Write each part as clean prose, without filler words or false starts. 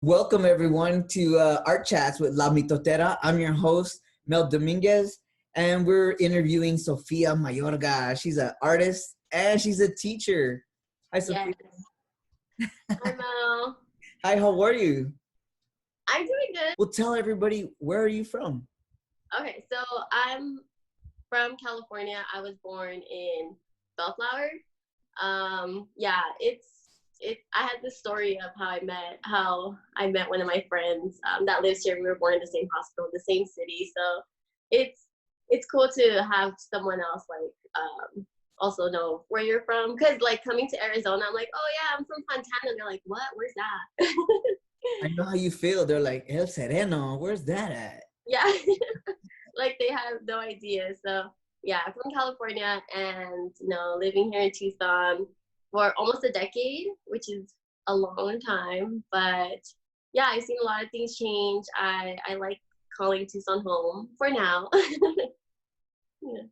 Welcome everyone to Art Chats with La Mitotera. I'm your host, Mel Dominguez, and we're interviewing Sophia Mayorga. She's an artist and she's a teacher. Hi, Yes. Sophia. Hi, Mel. Hi, how are you? I'm doing good. Well, tell everybody, where are you from? Okay, so I'm from California. I was born in Bellflower. Yeah, I had this story of how I met one of my friends that lives here. We were born in the same hospital, the same city. So it's it's cool to have someone else also know where you're from. Cause like coming to Arizona, I'm like, oh yeah, I'm from Fontana. And they're like, what? Where's that? I know how you feel. They're like, El Sereno, where's that at? Yeah. Like they have no idea. So yeah, I'm from California and living here in Tucson for almost a decade, which is a long time. But yeah, I've seen a lot of things change. I like calling Tucson home for now. Yeah.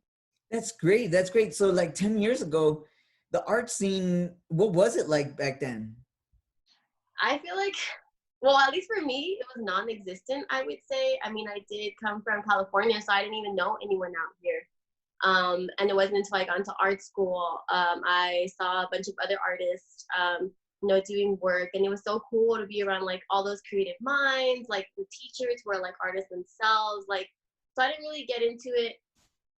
That's great. That's great. So like 10 years ago, the art scene, what was it like back then? I feel like, well, at least for me, it was non-existent, I would say. I mean, I did come from California, so I didn't even know anyone out here. And it wasn't until I got into art school, I saw a bunch of other artists, doing work, and it was so cool to be around like all those creative minds, like the teachers who are like artists themselves. Like, so I didn't really get into it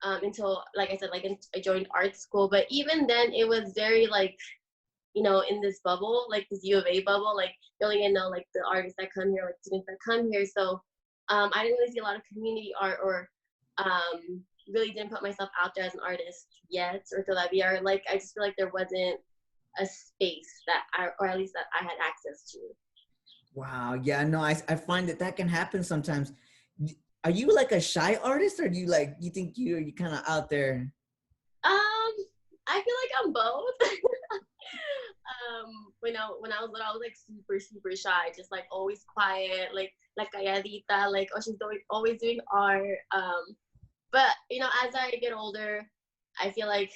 until, like I said, I joined art school. But even then, it was very like in this bubble, like this U of A bubble, like you only get to know like the artists that come here, like students that come here. So I didn't really see a lot of community art or really didn't put myself out there as an artist yet or todavía. Or like I just feel like there wasn't a space that or at least that I had access to. Wow. Yeah, no, I find that can happen sometimes. Are you like a shy artist or do you think you're kind of out there? I feel like I'm both. When I was little, I was like super super shy, just like always quiet, like calladita, like oh she's always doing art. But as I get older, I feel like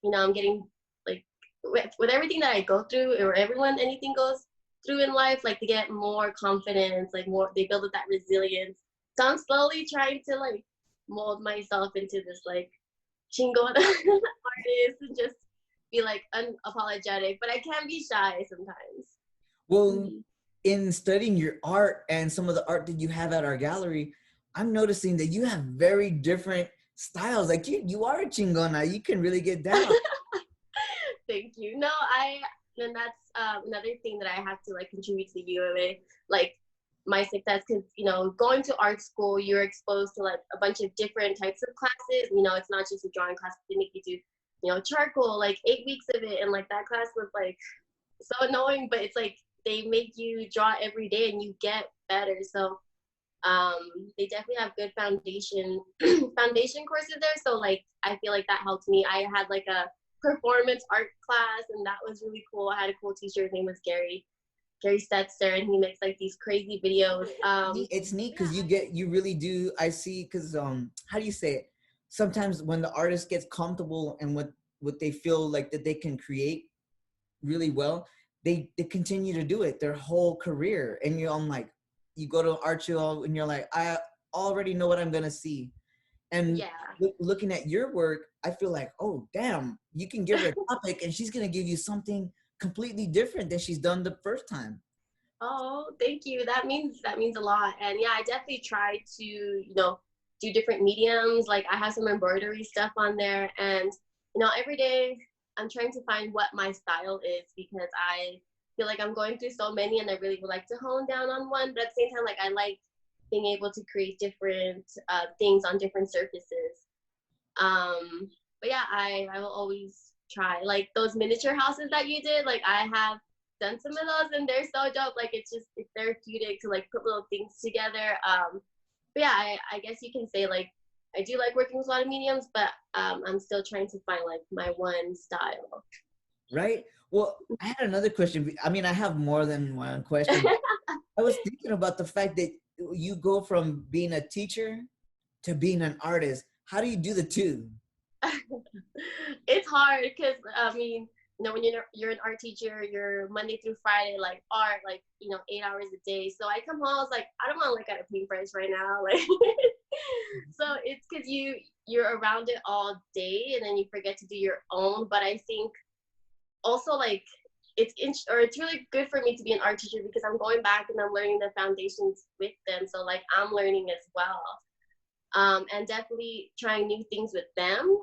I'm getting like with everything that I go through or anything goes through in life, like they get more confidence, like more they build up that resilience. So I'm slowly trying to like mold myself into this like chingon artist and just be like unapologetic, but I can be shy sometimes. Well, Mm-hmm. in studying your art and some of the art that you have at our gallery, I'm noticing that you have very different styles. Like you are a chingona. You can really get down. Thank you. No, and that's another thing that I have to like contribute to the U of A, like my success, because going to art school, you're exposed to like a bunch of different types of classes. It's not just a drawing class. They make you do charcoal, like 8 weeks of it, and like that class was like so annoying, but it's like they make you draw every day and you get better. So they definitely have good foundation courses there. So like I feel like that helped me. I had like a performance art class and that was really cool. I had a cool teacher. His name was Gary Stetzer, and he makes like these crazy videos. It's neat because Yeah. you really do. I see because how do you say it? Sometimes when the artist gets comfortable and what they feel like that they can create really well, they continue to do it their whole career. And I'm like, you go to art show and you're like, I already know what I'm gonna see. And Yeah. looking at your work, I feel like, oh damn, you can give her a topic and she's gonna give you something completely different than she's done the first time. Oh, thank you. That means a lot. And yeah, I definitely try to, do different mediums. Like I have some embroidery stuff on there, and every day I'm trying to find what my style is because I feel like I'm going through so many and I really would like to hone down on one, but at the same time like I like being able to create different things on different surfaces. But yeah, I will always try like those miniature houses that you did. Like I have done some of those and they're so dope. Like it's therapeutic to like put little things together. But yeah, I guess you can say like I do like working with a lot of mediums, but I'm still trying to find like my one style. Right? Well, I had another question. I mean, I have more than one question. I was thinking about the fact that you go from being a teacher to being an artist. How do you do the two? It's hard because I mean you know, when you're an art teacher, you're Monday through Friday, like art, like, you know, 8 hours a day. So I come home, I was like, I don't want to look at a paintbrush right now. Like, so it's because you're around it all day and then you forget to do your own. But I think also like it's really good for me to be an art teacher because I'm going back and I'm learning the foundations with them. So like I'm learning as well. And definitely trying new things with them.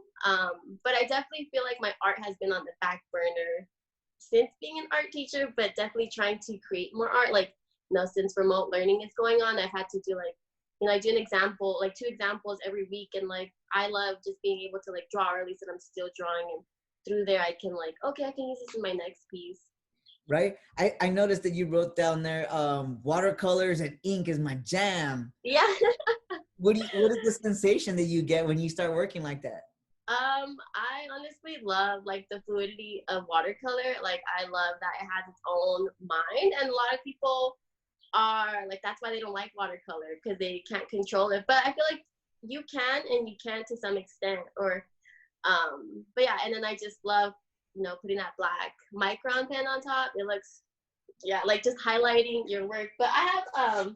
But I definitely feel like my art has been on the back burner since being an art teacher, but definitely trying to create more art. Like, you know, since remote learning is going on, I've had to do like, you know, I do an example, like 2 examples every week. And like, I love just being able to like draw, or at least that I'm still drawing. And through there, I can like, okay, I can use this in my next piece. Right? I noticed that you wrote down there, watercolors and ink is my jam. Yeah. What is the sensation that you get when you start working like that? I honestly love like the fluidity of watercolor. Like I love that it has its own mind, and a lot of people are like, that's why they don't like watercolor, because they can't control it. But I feel like you can, and you can to some extent. Or but yeah, and then I just love, you know, putting that black micron pen on top. It looks, yeah, like just highlighting your work. But I have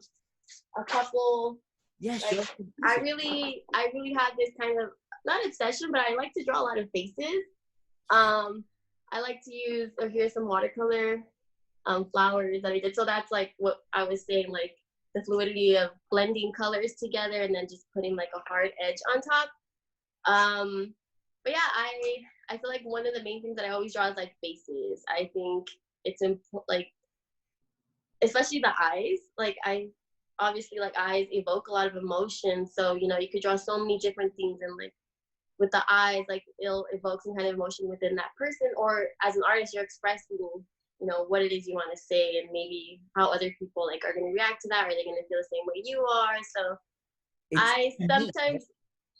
a couple, Yeah, like, sure. I really have this kind of, not obsession, but I like to draw a lot of faces. I like to use, or here's some watercolor flowers that I did. So that's like what I was saying, like the fluidity of blending colors together and then just putting like a hard edge on top. But yeah, I feel like one of the main things that I always draw is like faces. I think it's like, especially the eyes. Like I obviously, like, eyes evoke a lot of emotion. So, you know, you could draw so many different things, and like with the eyes, like it'll evoke some kind of emotion within that person. Or as an artist, you're expressing, you know, what it is you want to say, and maybe how other people like are going to react to that. Are they going to feel the same way you are? So It's I neat. sometimes,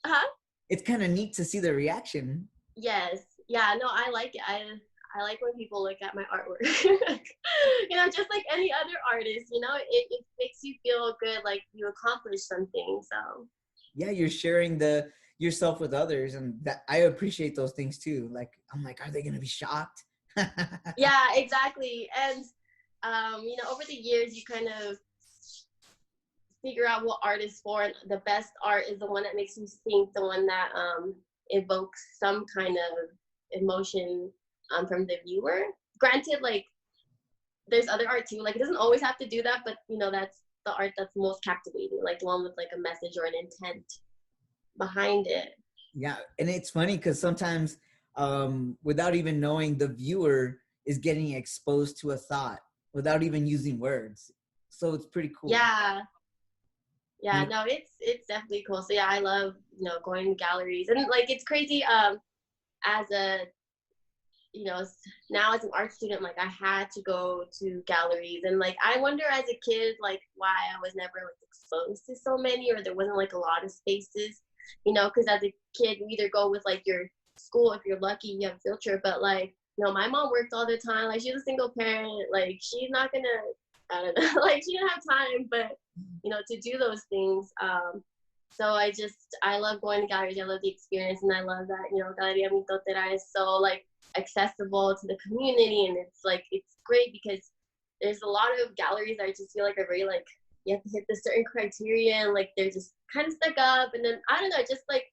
huh? It's kind of neat to see the reaction. Yes. Yeah, no, I like it. I like when people look at my artwork. You know, just like any other artist, you know, it makes you feel good, like you accomplished something. So Yeah, you're sharing the yourself with others, and that I appreciate those things too. Like I'm like, are they gonna be shocked? yeah, exactly. And you know, over the years you kind of figure out what art is for, and the best art is the one that makes you think, the one that evokes some kind of emotion from the viewer. Granted, like there's other art too, like it doesn't always have to do that, but you know, that's the art that's most captivating, like the one with like a message or an intent behind it. Yeah, and it's funny because sometimes, without even knowing, the viewer is getting exposed to a thought without even using words. So it's pretty cool. Yeah, You yeah, know? no, it's definitely cool. So yeah, I love, you know, going to galleries, and like it's crazy, as a, you know, now as an art student, like I had to go to galleries, and like I wonder as a kid, like why I was never like exposed to so many, or there wasn't like a lot of spaces, you know, because as a kid you either go with like your school, if you're lucky you have a field trip. But like, you know, my mom worked all the time, like she's a single parent, like she's not gonna, I don't know, like she didn't have time, but you know, to do those things. So I love going to galleries. I love the experience, and I love that, you know, Galeria Mitotera is so like accessible to the community, and it's like it's great because there's a lot of galleries that I just feel like are very like, you have to hit the certain criteria, and like they're just kind of stuck up, and then I don't know, just like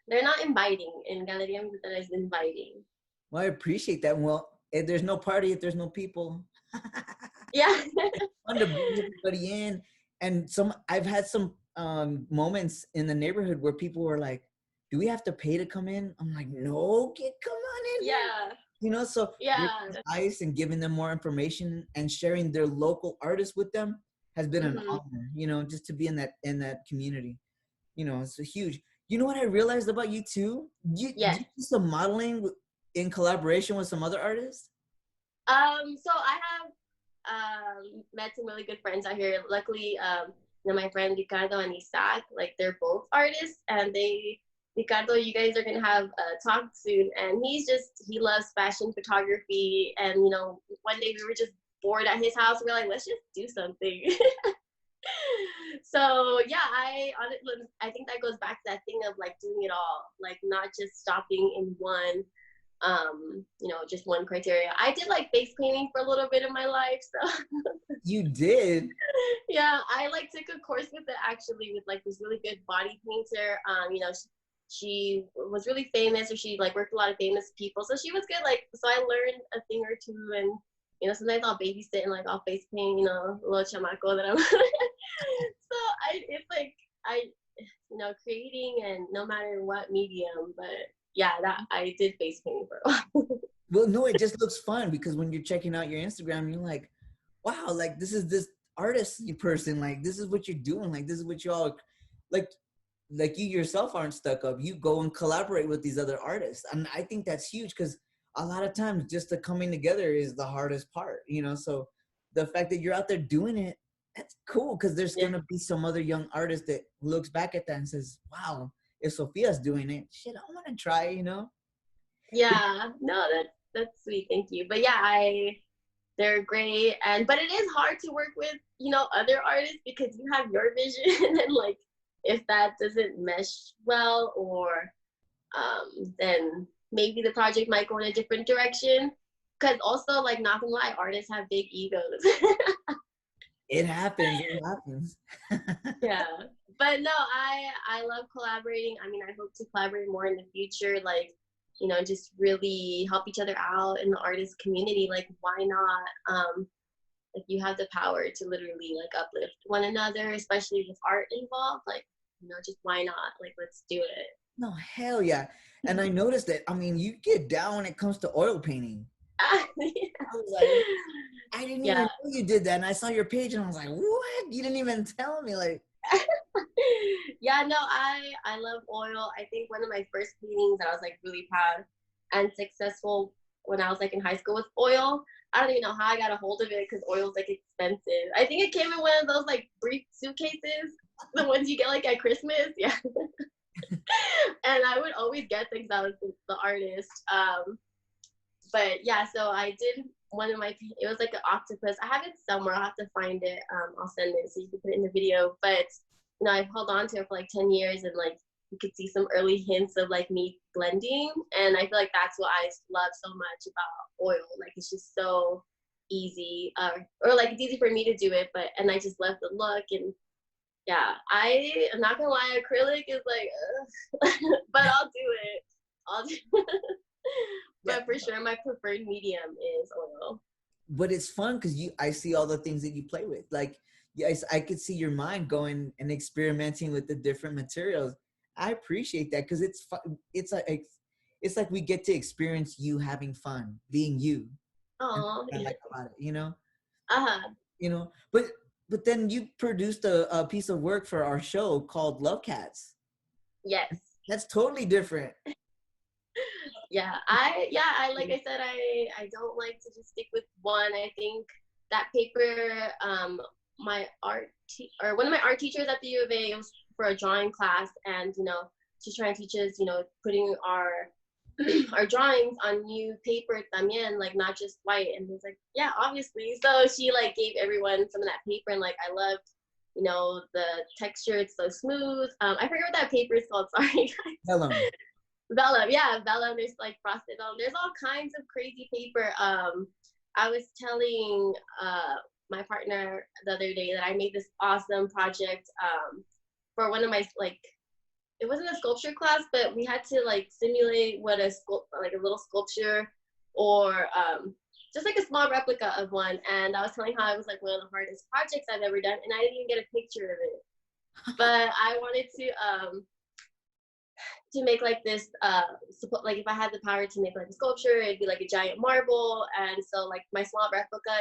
they're not inviting, and Galeria Mitotera is inviting. Well, I appreciate that. Well, if there's no party, if there's no people, Yeah. it's fun to bring everybody in. And I've had some moments in the neighborhood where people were like, "Do we have to pay to come in?" I'm like, "No, kid, come on in here." Yeah. You know, so Yeah. ice and giving them more information and sharing their local artists with them has been an Mm-hmm. honor. You know, just to be in that community. You know, it's a huge. You know what I realized about you too? You Yes. do some modeling in collaboration with some other artists. So I have met some really good friends out here. Luckily, you know, my friend Ricardo and Isaac, like they're both artists, and Ricardo, you guys are gonna have a talk soon, and he loves fashion photography, and you know, one day we were just bored at his house, we are like, let's just do something. So yeah, I think that goes back to that thing of like doing it all, like not just stopping in one just one criteria. I did like face painting for a little bit of my life, so You did? yeah, I like took a course with it actually with like this really good body painter. She was really famous, or she like worked with a lot of famous people, so she was good. Like, so I learned a thing or two, and sometimes I'll babysit and like I'll face paint, a little chamaco that I'm. So it's like I, creating, and no matter what medium, but yeah, that I did face painting for a while. Well, no, it just looks fun because when you're checking out your Instagram, you're like, wow, like this artist person, like this is what you're doing, like this is what you all like you yourself aren't stuck up. You go and collaborate with these other artists. And I think that's huge because a lot of times just the coming together is the hardest part, so the fact that you're out there doing it, that's cool because there's Yeah. gonna be some other young artist that looks back at that and says, wow, if Sophia's doing it, shit, I want to try. Yeah, no, that's sweet. Thank you. But yeah, they're great, but it is hard to work with other artists because you have your vision, and like if that doesn't mesh well, or then maybe the project might go in a different direction. Because also, like, not gonna lie, artists have big egos. It happens. It happens. Yeah, but no, I love collaborating. I mean, I hope to collaborate more in the future. Like, just really help each other out in the artist community. Like, why not? Like, you have the power to literally like uplift one another, especially with art involved. Like, just why not? Like, let's do it. No, hell yeah. And I noticed that, I mean, you get down when it comes to oil painting. Yeah. I was like, I didn't even Yeah. know you did that. And I saw your page and I was like, what? You didn't even tell me. Like, Yeah, no, I love oil. I think one of my first paintings that I was like really proud and successful when I was like in high school was oil. I don't even know how I got a hold of it because oil's like expensive. I think it came in one of those like brief suitcases, the ones you get like at Christmas. Yeah. And I would always get things. I was the artist. But yeah, so I did one of my, it was like an octopus. I have it somewhere. I'll have to find it. I'll send it so you can put it in the video. But I've held on to it for like 10 years, and like you could see some early hints of like me blending. And I feel like that's what I love so much about oil. Like, it's just so easy, or like it's easy for me to do it, and I just love the look. And yeah, I'm not gonna lie, acrylic is like, but I'll do it. I'll do yeah. But for sure, my preferred medium is oil. But it's fun because I see all the things that you play with. Like, yes, I could see your mind going and experimenting with the different materials. I appreciate that because it's fun. It's like we get to experience you having fun, being you. Oh, I yeah. like about it, you know. Uh-huh. But then you produced a piece of work for our show called Love Cats. Yes. That's totally different. Yeah. I like I said, I don't like to just stick with one. I think that paper, my or one of my art teachers at the U of A, it was for a drawing class, and she's trying to teach us, putting our our drawings on new paper también, like not just white. And he's like, yeah, obviously. So she like gave everyone some of that paper, and like I loved, the texture. It's so smooth. I forget what that paper is called. Sorry, guys. Vellum. Vellum, yeah, vellum. There's like frosted vellum. There's all kinds of crazy paper. I was telling my partner the other day that I made this awesome project for one of my like, it wasn't a sculpture class, but we had to like simulate what a little sculpture, or just like a small replica of one. And I was telling how it was like one of the hardest projects I've ever done, and I didn't even get a picture of it. But I wanted to make like this, like if I had the power to make like a sculpture, it'd be like a giant marble. And so like my small replica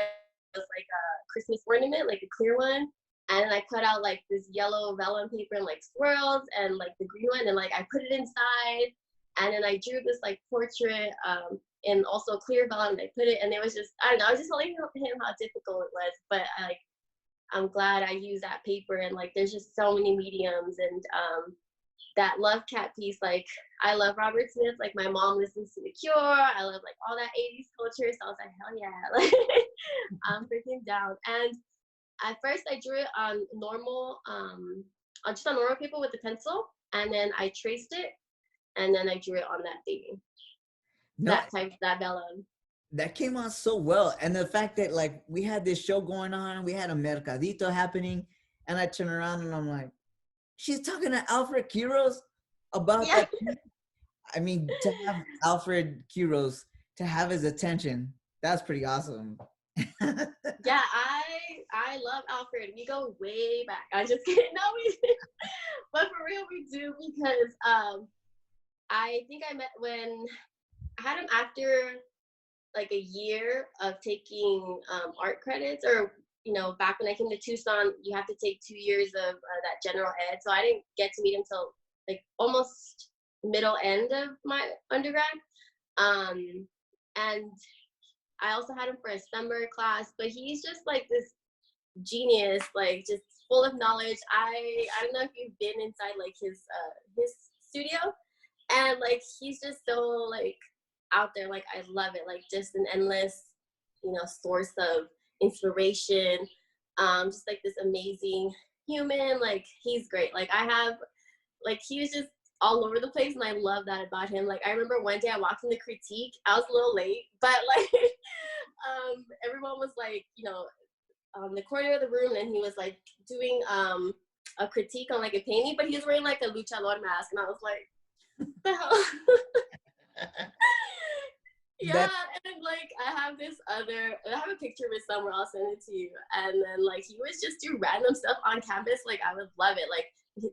was like a Christmas ornament, like a clear one. And I cut out like this yellow vellum paper and like swirls, and like the green one, and like I put it inside, and then I drew this like portrait, and also clear vellum, and I put it, and it was just, I don't know, I was just telling him how difficult it was. But I'm glad I used that paper, and like there's just so many mediums. And that Love Cat piece, like I love Robert Smith, like my mom listens to The Cure, I love like all that 80s culture, so I was like, hell yeah, like I'm freaking down. And at first I drew it on normal, just on normal paper with a pencil, and then I traced it, and then I drew it on that baby. No, that vellum. that came out so well. And the fact that like we had this show going on, we had a mercadito happening, and I turn around and I'm like, she's talking to Alfred Kiros about Yeah. that. I mean, to have Alfred Kiros to have his attention, that's pretty awesome. Yeah, I love Alfred. We go way back. I just kidding. No, we but for real we do because I think I met when I had him after like a year of taking art credits, or back when I came to Tucson, you have to take 2 years of that general ed. So I didn't get to meet him till like almost middle end of my undergrad. And I also had him for a summer class, but he's just like this genius, like just full of knowledge. I don't know if you've been inside like his studio, and like he's just so like out there. Like I love it. Like just an endless, source of inspiration. Just like this amazing human. Like he's great. Like he was just all over the place, and I love that about him. Like I remember one day I walked in the critique. I was a little late, but like everyone was like, the corner of the room, and he was like doing a critique on like a painting, but he was wearing like a luchador mask, and I was like, what the hell? Yeah, and like I have a picture of it somewhere. I'll send it to you. And then like he was just do random stuff on campus. Like I would love it. Like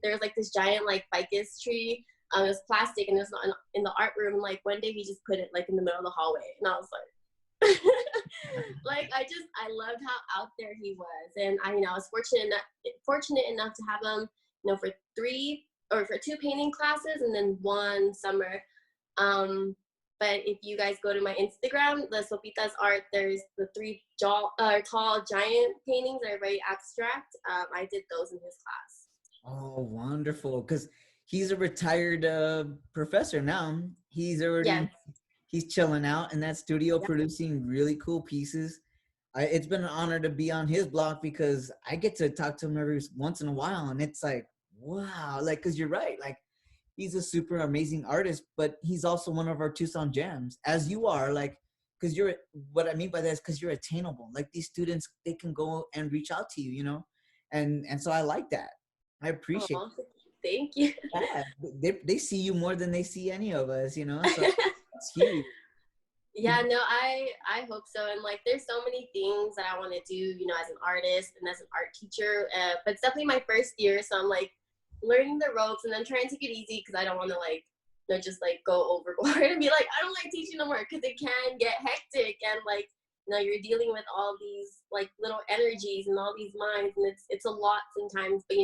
there's like this giant like ficus tree. It was plastic, and it was not in the art room. And like one day he just put it like in the middle of the hallway, and I was like, like I loved how out there he was. And I was fortunate enough to have him, for 2 painting classes and then 1 summer. But if you guys go to my Instagram, the Sophia's art, there's the 3 tall giant paintings that are very abstract. I did those in his class. Oh, wonderful. Because he's a retired professor now. He's already, he's chilling out in that studio producing really cool pieces. It's been an honor to be on his blog because I get to talk to him every once in a while. And it's like, wow, like, because you're right. Like, he's a super amazing artist, but he's also one of our Tucson gems, as you are. Like, because what I mean by that is because you're attainable. Like, these students, they can go and reach out to you, and so I like that. I appreciate it. Thank you. Yeah, they see you more than they see any of us, so it's huge. Yeah, no, I hope so. And like there's so many things that I want to do, as an artist and as an art teacher, but it's definitely my first year, so I'm like learning the ropes and then trying to take it easy because I don't want to like just like go overboard and be like, I don't like teaching no more, because it can get hectic, and like you're dealing with all these like little energies and all these minds, and it's a lot sometimes. But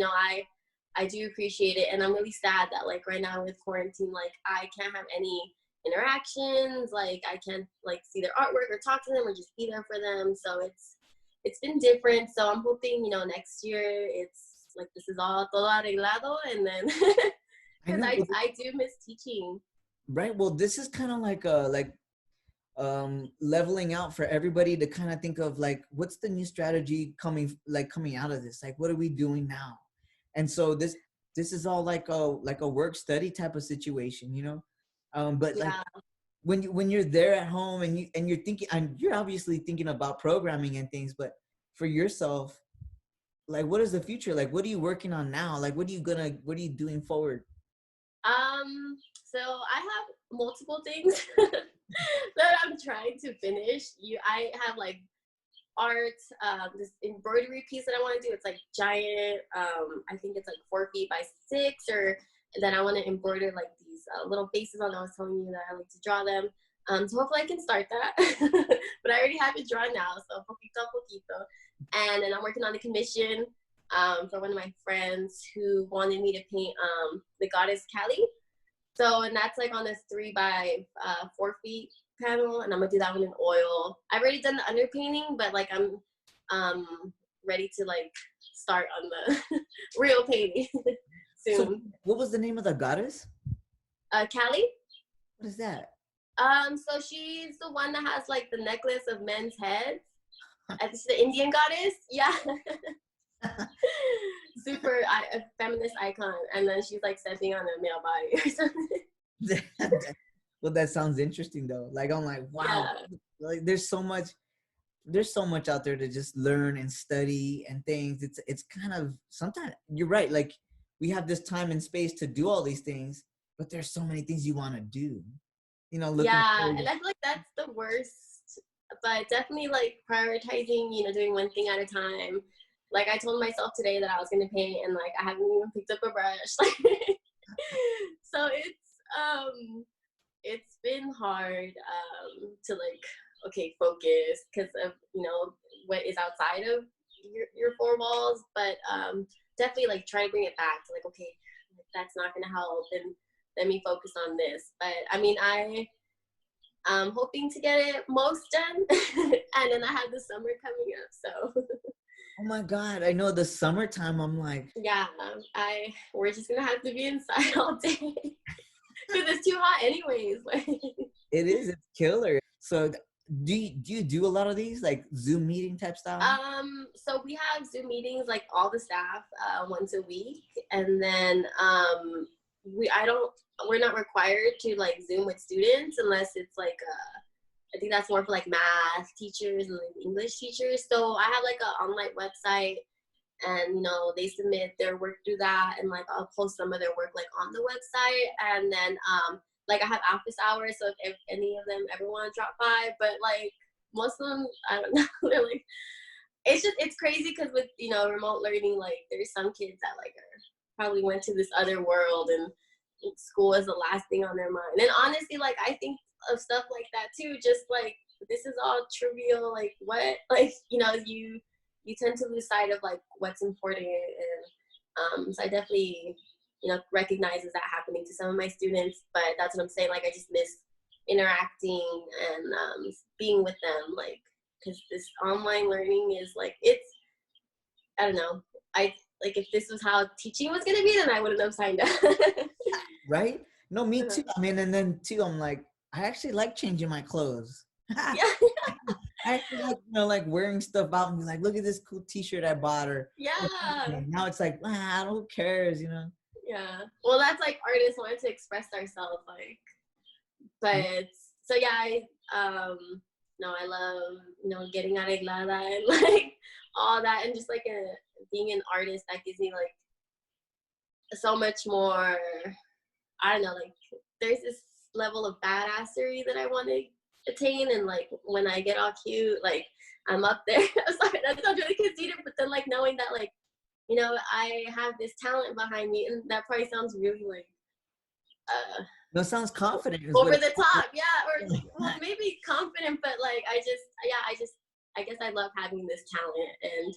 I do appreciate it, and I'm really sad that like right now with quarantine, like I can't have any interactions. Like I can't like see their artwork or talk to them or just be there for them. So it's been different. So I'm hoping next year it's like this is all todo arreglado, and then because I do miss teaching. Right. Well, this is kind of like leveling out for everybody to kind of think of like, what's the new strategy coming out of this? Like, what are we doing now? And so this is all like a work study type of situation, but like when you're there at home and you're thinking, and you're obviously thinking about programming and things, but for yourself, like, what is the future? Like, what are you working on now? Like, what are you doing forward? So I have multiple things that I'm trying to finish. I have like art, this embroidery piece that I want to do. It's like giant. I think it's like 4 feet by 6, and then I want to embroider like these little faces on. I was telling you that I like to draw them. So hopefully I can start that. But I already have it drawn now, so poquito a poquito. And then I'm working on the commission for one of my friends who wanted me to paint the goddess Kali. So, and that's like on this 3 by 4 feet panel, and I'm gonna do that one in oil. I've already done the underpainting, but like I'm ready to like start on the real painting soon. So what was the name of the goddess? Kali. What is that? So she's the one that has like the necklace of men's heads. It's the Indian goddess. Yeah. Super a feminist icon, and then she's like stepping on a male body or something. Well, that sounds interesting though. Like I'm like, wow, Yeah. like there's so much out there to just learn and study and things. It's kind of, sometimes you're right. Like we have this time and space to do all these things, but there's so many things you want to do. You know, looking Yeah, forward. and I feel like that's the worst, but definitely like prioritizing, doing one thing at a time. Like I told myself today that I was gonna paint, and like I haven't even picked up a brush. So it's been hard to like, okay, focus because of what is outside of your four walls, but definitely like try to bring it back to like, okay, that's not gonna help, and let me focus on this. But I mean, I'm hoping to get it most done, and then I have the summer coming up, so. Oh my God, I know the summertime. I'm like, Yeah, we're just gonna have to be inside all day because it's too hot anyways. Like, it's killer. So do you do a lot of these like Zoom meeting type style? so we have Zoom meetings, like all the staff, once a week, and then we're not required to like Zoom with students unless it's like I think that's more for like math teachers and like English teachers. So I have like an online website, and they submit their work through that, and like I'll post some of their work like on the website, and then like I have office hours, so if any of them ever want to drop by, but like most of them, I don't know, they're like, it's crazy because with remote learning, like there's some kids that like probably went to this other world, and school is the last thing on their mind. And honestly, like I think of stuff like that too, just like this is all trivial, like what, like you tend to lose sight of like what's important. And so I definitely recognizes that happening to some of my students, but that's what I'm saying, like I just miss interacting and being with them, like because this online learning is like, I don't know, I like if this was how teaching was going to be, then I wouldn't have signed up. Right? No, me too. I mean, and then too, I'm like, I actually like changing my clothes. I Yeah. actually like, like wearing stuff out and be like, look at this cool T-shirt I bought her. Yeah. Now it's like, who cares, Yeah. Well, that's like artists wanting to express ourselves, like, but so yeah, no, I love, getting arreglada and like all that, and just like being an artist, that gives me like so much more, I don't know, like there's this level of badassery that I want to attain, and like when I get all cute, like I'm up there. I'm sorry, that sounds really conceited, but then like knowing that like, I have this talent behind me, and that probably sounds really like no, sounds confident is over what the top, yeah, or well, maybe confident, but like I guess I love having this talent, and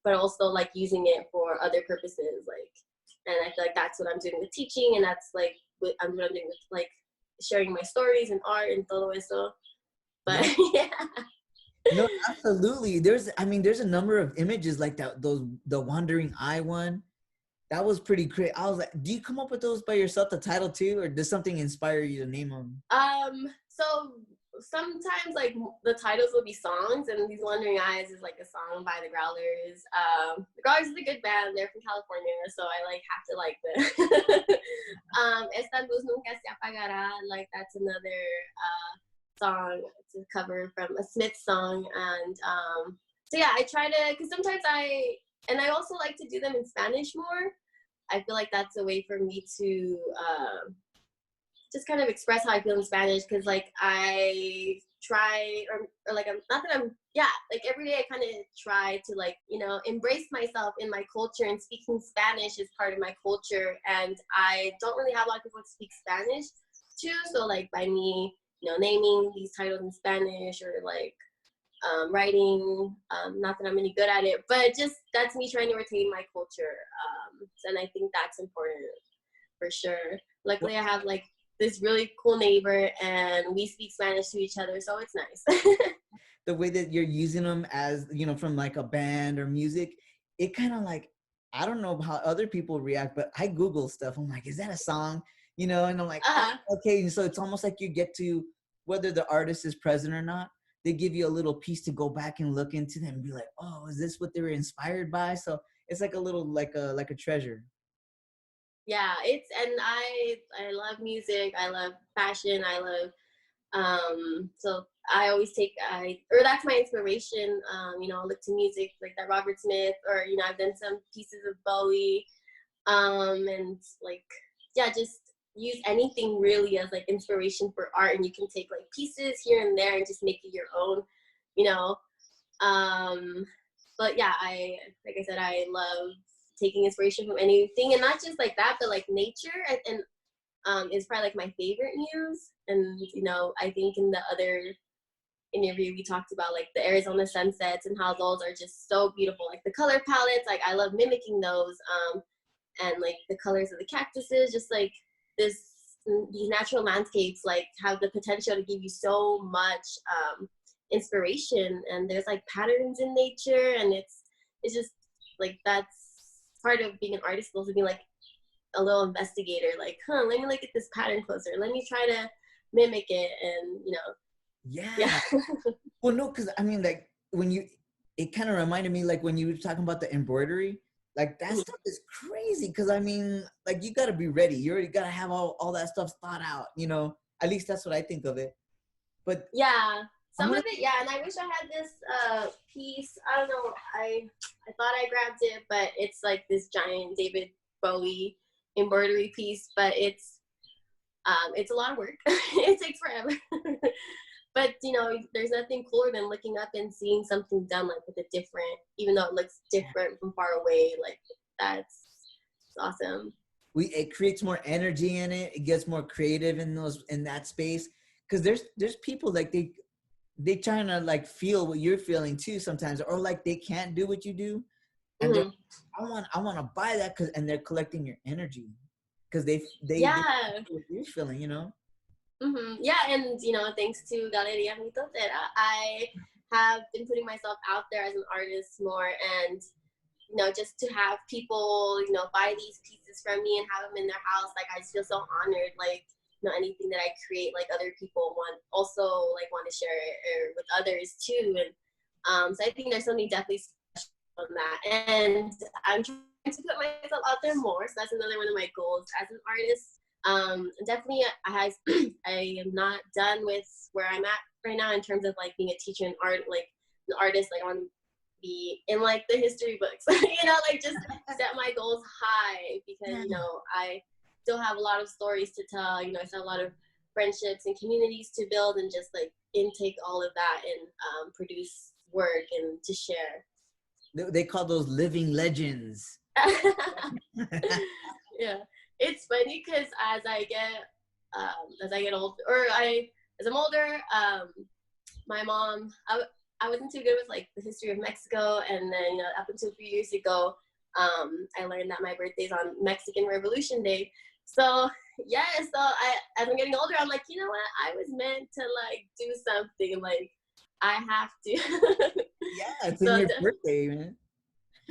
but also like using it for other purposes, like, and I feel like that's what I'm doing with teaching, and that's like what I'm doing with like sharing my stories and art and todo eso. But yeah. No, absolutely. There's a number of images like that. The Wandering Eye one, that was pretty great. I was like, do you come up with those by yourself, the title too, or does something inspire you to name them? So sometimes like the titles will be songs, and These Wandering Eyes is like a song by the Growlers. The Growlers is a good band. They're from California, so I like have to like them. Esta luz nunca se apagará, like that's another song. It's a cover from a Smith song, and so yeah, I try to, because sometimes I also like to do them in Spanish more. I feel like that's a way for me to just kind of express how I feel in Spanish, because like I try, or like I'm not that I'm, yeah, like every day I kind of try to like embrace myself in my culture, and speaking Spanish is part of my culture, and I don't really have a lot of people to speak Spanish too, so like by me naming these titles in Spanish, or like writing, not that I'm any good at it, but just that's me trying to retain my culture, and I think that's important for sure. Luckily I have like this really cool neighbor, and we speak Spanish to each other, so it's nice. The way that you're using them as, from like a band or music, it kind of like, I don't know how other people react, but I Google stuff. I'm like, is that a song? And I'm like, okay. So it's almost like you get to, whether the artist is present or not, they give you a little piece to go back and look into them and be like, oh, is this what they were inspired by? So it's like a little, like a treasure. Yeah, and I love music, I love fashion, I love so I always or that's my inspiration. I look to music like that Robert Smith, or I've done some pieces of Bowie, and like, yeah, just use anything really as like inspiration for art, and you can take like pieces here and there and just make it your own, you know. Um, but yeah, like I said, I love taking inspiration from anything, and not just like that, but like nature, and is probably like my favorite muse. And I think in the other interview we talked about like the Arizona sunsets and how those are just so beautiful, like the color palettes, like I love mimicking those, and like the colors of the cactuses, just like these natural landscapes like have the potential to give you so much inspiration. And there's like patterns in nature, and it's just like that's part of being an artist, also being like a little investigator, like, let me look at this pattern closer, let me try to mimic it. And Yeah. yeah. Well, no, because I mean, like it kind of reminded me like when you were talking about the embroidery, like that stuff is crazy. Because I mean, like you got to be ready. You already got to have all that stuff thought out. At least that's what I think of it. But Yeah, I'm some gonna of it, yeah. And I wish I had this piece. I don't know. I thought I grabbed it, but it's like this giant David Bowie embroidery piece. But it's a lot of work. It takes forever. But there's nothing cooler than looking up and seeing something done like with a different, even though it looks different from far away. Like that's awesome. it creates more energy in it. It gets more creative in that space. Because there's people like they trying to like feel what you're feeling too sometimes, or like they can't do what you do, and they're Hmm. I want to buy that, and they're collecting your energy because they Yeah. what you're feeling. Yeah, and thanks to Galeria Mitotera, I have been putting myself out there as an artist more, and just to have people buy these pieces from me and have them in their house, like I just feel so honored. Like anything that I create, like other people want to share it with others too, and so I think there's something definitely special on that, and I'm trying to put myself out there more. So that's another one of my goals as an artist. Definitely, I am not done with where I'm at right now in terms of like being a teacher and like an artist. Like I want to be in like the history books, like just set my goals high, because I still have a lot of stories to tell. I still have a lot of friendships and communities to build, and just like intake all of that and produce work and to share. They call those living legends. Yeah, it's funny because as I get older, as I'm older, my mom, I wasn't too good with like the history of Mexico, and then up until a few years ago, I learned that my birthday is on Mexican Revolution Day. So yeah, as I'm getting older, I'm like, you know what? I was meant to like do something. Like I have to. Yeah, it's in So your birthday, man.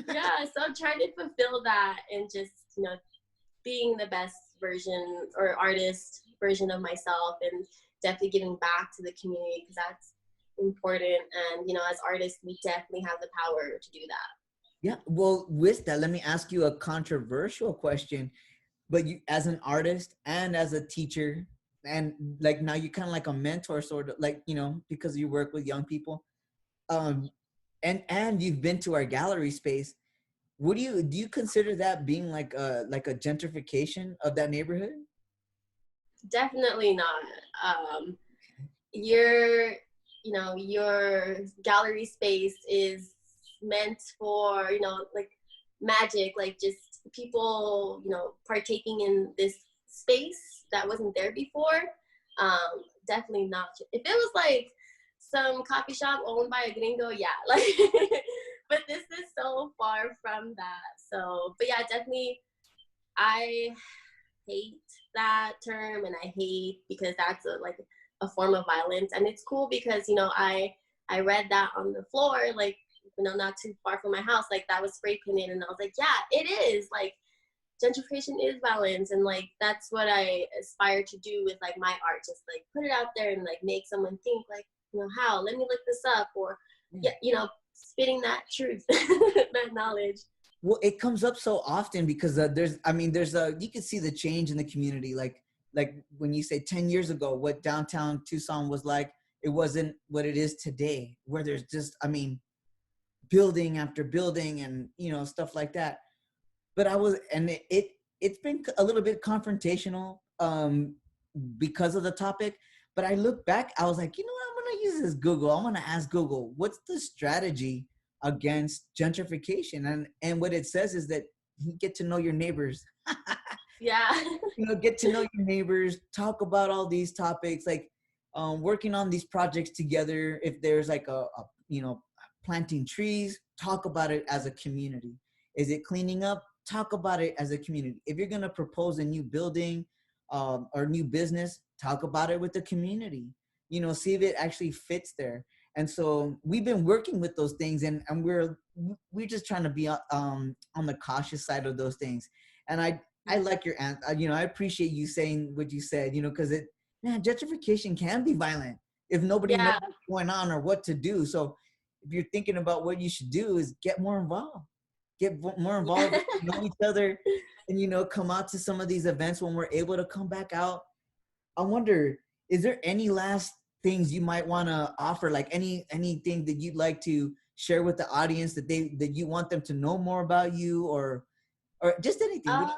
yeah, so I'm trying to fulfill that, and just being the best version or artist version of myself, and definitely giving back to the community, because that's important. And as artists, we definitely have the power to do that. Yeah, well, with that, let me ask you a controversial question. But you, as an artist and as a teacher, and like now you're kind of like a mentor, sort of like because you work with young people, um, and you've been to our gallery space. What do you consider that being like a gentrification of that neighborhood? Definitely not. um your your gallery space is meant for like magic, like just people partaking in this space that wasn't there before. Definitely not. If it was like some coffee shop owned by a gringo, yeah, like but this is so far from that. So but yeah, definitely, I hate that term, and I hate because that's like a form of violence. And it's cool because I read that on the floor, like not too far from my house, like that was spray painted, and I was like, yeah, it is. Like gentrification is violence, and like that's what I aspire to do with like my art, just like put it out there and like make someone think like, how, let me look this up, or yeah, spitting that truth, that knowledge. Well, it comes up so often because you can see the change in the community. Like when you say 10 years ago, what downtown Tucson was like, it wasn't what it is today, where there's just, building after building and, stuff like that. But it's been a little bit confrontational because of the topic. But I look back, I was like, you know what, I'm going to use this Google. I'm going to ask Google, what's the strategy against gentrification? And what it says is that you get to know your neighbors. Yeah. Get to know your neighbors, talk about all these topics, like working on these projects together. If there's like planting trees, talk about it as a community. Is it cleaning up? Talk about it as a community. If you're going to propose a new building or new business, talk about it with the community. See if it actually fits there. And so we've been working with those things, and we're just trying to be on the cautious side of those things. And I like your answer. I appreciate you saying what you said, because gentrification can be violent if nobody knows what's going on or what to do. So if you're thinking about what you should do, is get more involved, know each other, and, come out to some of these events when we're able to come back out. I wonder, is there any last things you might want to offer, like anything that you'd like to share with the audience that you want them to know more about you, or just anything?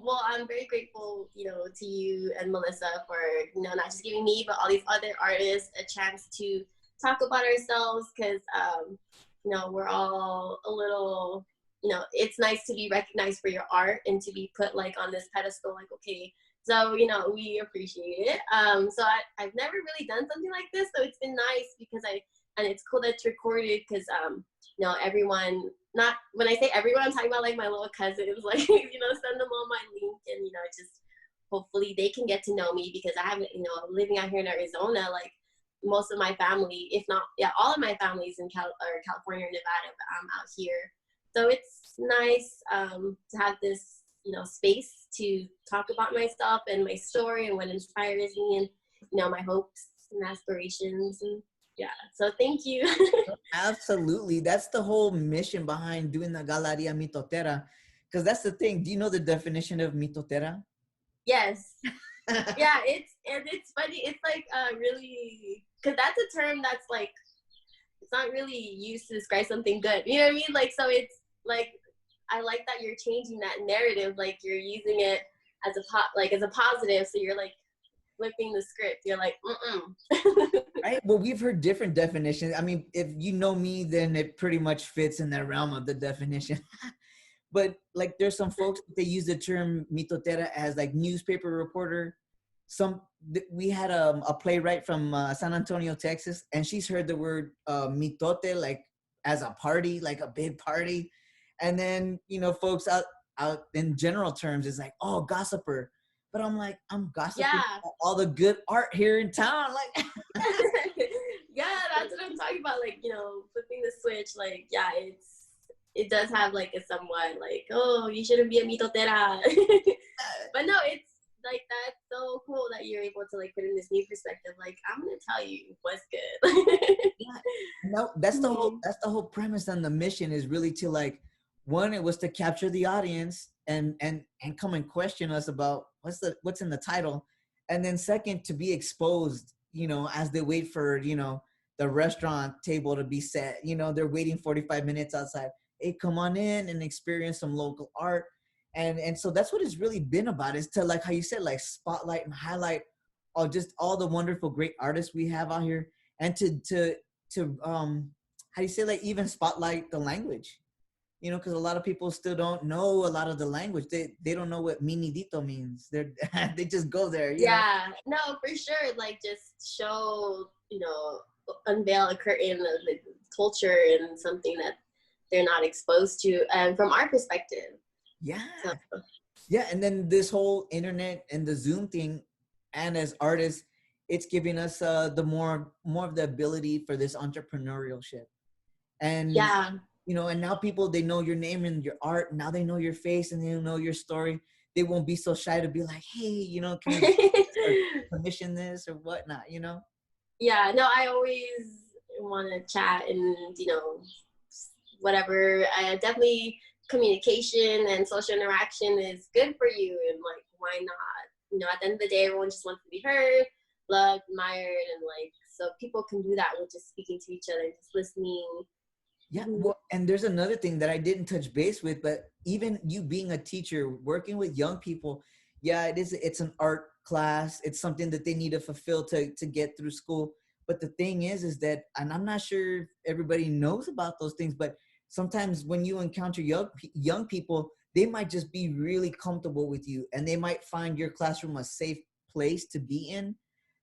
Well, I'm very grateful, to you and Melissa for, not just giving me, but all these other artists a chance to talk about ourselves, because, we're all a little, it's nice to be recognized for your art and to be put like on this pedestal, like, okay, so, we appreciate it. So I've never really done something like this, so it's been nice because and it's cool that it's recorded, because, everyone, not when I say everyone, I'm talking about like my little cousins, like, send them all my link, and, just hopefully they can get to know me, because I haven't, living out here in Arizona, like most of my family, if not, all of my family's in California or Nevada, but I'm out here. So it's nice to have this, space to talk about myself and my story and what inspires me, and, my hopes and aspirations. And so thank you. Absolutely. That's the whole mission behind doing the Galeria Mitotera. Because that's the thing. Do you know the definition of mitotera? Yes. Yeah, it's funny. It's like really, because that's a term that's like, it's not really used to describe something good. You know what I mean? Like, so it's like, I like that you're changing that narrative. Like, you're using it as a positive. So you're like flipping the script. You're like, Right. Well, we've heard different definitions. I mean, if you know me, then it pretty much fits in that realm of the definition. But like, there's some folks, they use the term mitotera as like newspaper reporter. We had a playwright from San Antonio, Texas, and she's heard the word mitote like as a party, like a big party. And then, folks out in general terms is like, oh, gossiper. But I'm like, I'm gossiping all the good art here in town. Like, yeah, that's what I'm talking about. Like, flipping the switch. Like, it does have like a somewhat like, oh, you shouldn't be a mitotera. But no, it's like, that's so cool that you're able to like put in this new perspective. Like, I'm gonna tell you what's good. No, that's the whole premise and the mission is really to like, one, it was to capture the audience and come and question us about what's in the title. And then second, to be exposed, as they wait for, the restaurant table to be set, they're waiting 45 minutes outside. Hey, come on in and experience some local art. And so that's what it's really been about, is to, like how you said, like spotlight and highlight just all the wonderful, great artists we have out here. And to how do you say, like, even spotlight the language. Because a lot of people still don't know a lot of the language. They don't know what minidito means. They just go there. Yeah, no, for sure. Like, just show, unveil a curtain of the culture and something that they're not exposed to, and from our perspective. Yeah. So. Yeah, and then this whole internet and the Zoom thing, and as artists, it's giving us the more of the ability for this entrepreneurship. And and now people, they know your name and your art. Now they know your face and they know your story. They won't be so shy to be like, hey, can you commission this or whatnot, Yeah, no, I always want to chat and, whatever. Definitely communication and social interaction is good for you, and like, why not? You know, at the end of the day, everyone just wants to be heard, loved, admired, and like, so people can do that with just speaking to each other, just listening. Yeah, well, and there's another thing that I didn't touch base with, but even you being a teacher, working with young people, yeah, it's an art class. It's something that they need to fulfill to get through school. But the thing is that, and I'm not sure if everybody knows about those things, but sometimes when you encounter young people, they might just be really comfortable with you, and they might find your classroom a safe place to be in.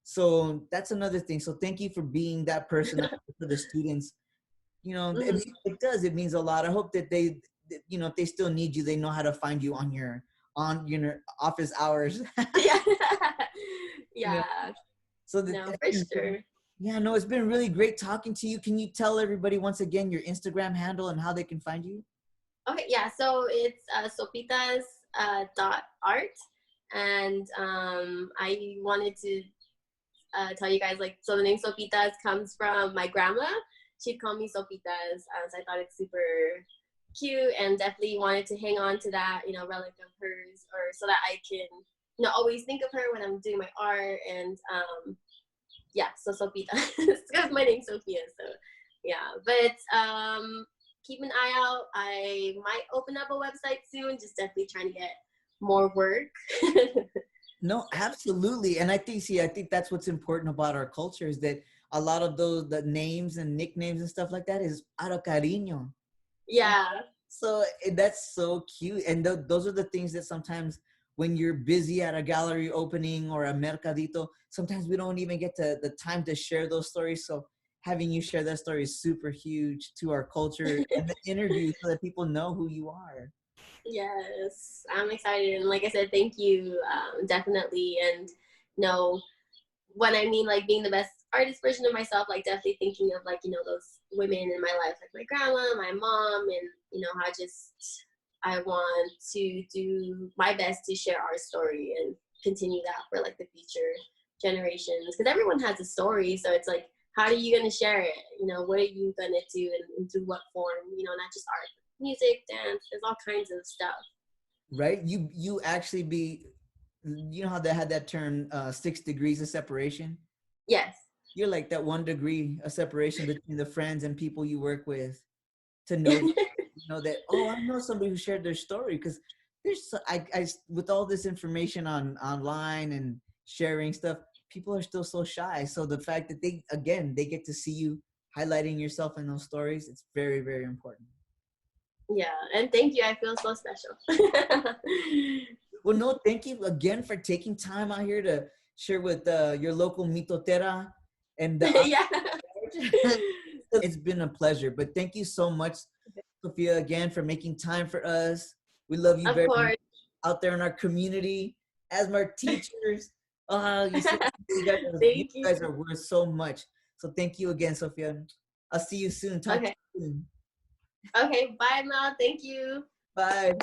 So that's another thing. So thank you for being that person out there for the students. You know, it does. It means a lot. I hope that they, you know, if they still need you, they know how to find you on your office hours. Yeah. You know? Yeah. So No, for sure. Yeah, no, it's been really great talking to you. Can you tell everybody once again your Instagram handle and how they can find you? Okay, yeah. So it's Sophias .art, and I wanted to tell you guys, like, so the name Sophitas comes from my grandma. She'd call me Sophitas, so I thought it's super cute, and definitely wanted to hang on to that, you know, relic of hers, or so that I can, you know, always think of her when I'm doing my art. And yeah, so Sophia, because my name's Sophia, so yeah. But keep an eye out. I might open up a website soon, just definitely trying to get more work. No, absolutely. And I think that's what's important about our culture, is that a lot of the names and nicknames and stuff like that is out of cariño. Yeah. So that's so cute. And those are the things that sometimes when you're busy at a gallery opening or a mercadito, sometimes we don't even get the time to share those stories. So having you share that story is super huge to our culture and the interview, so that people know who you are. Yes, I'm excited. And like I said, thank you, definitely. And you know, when I mean like being the best artist version of myself, like definitely thinking of, like, you know, those women in my life, like my grandma, my mom, and you know, how just I want to do my best to share our story and continue that for like the future generations, because everyone has a story. So it's like, how are you going to share it? You know, what are you going to do, and through what form? You know, not just art, music, dance, there's all kinds of stuff. Right? You actually you know how they had that term 6 degrees of separation? Yes. You're like that 1 degree of separation between the friends and people you work with, to know, you know, that, oh, I know somebody who shared their story. Because I with all this information online and sharing stuff, people are still so shy. So the fact that they get to see you highlighting yourself in those stories, it's very, very important. Yeah, and thank you. I feel so special. Well, no, thank you again for taking time out here to share with your local mitotera and the Yeah. it's been a pleasure. But thank you so much, Sophia, again, for making time for us. We love you Of very much course. out there in our community as our teachers. You see, you Thank you. guys are worth so much. So thank you again, Sophia. I'll see you soon. Talk to Okay. you soon. Okay. Bye, Mel. Thank you. Bye.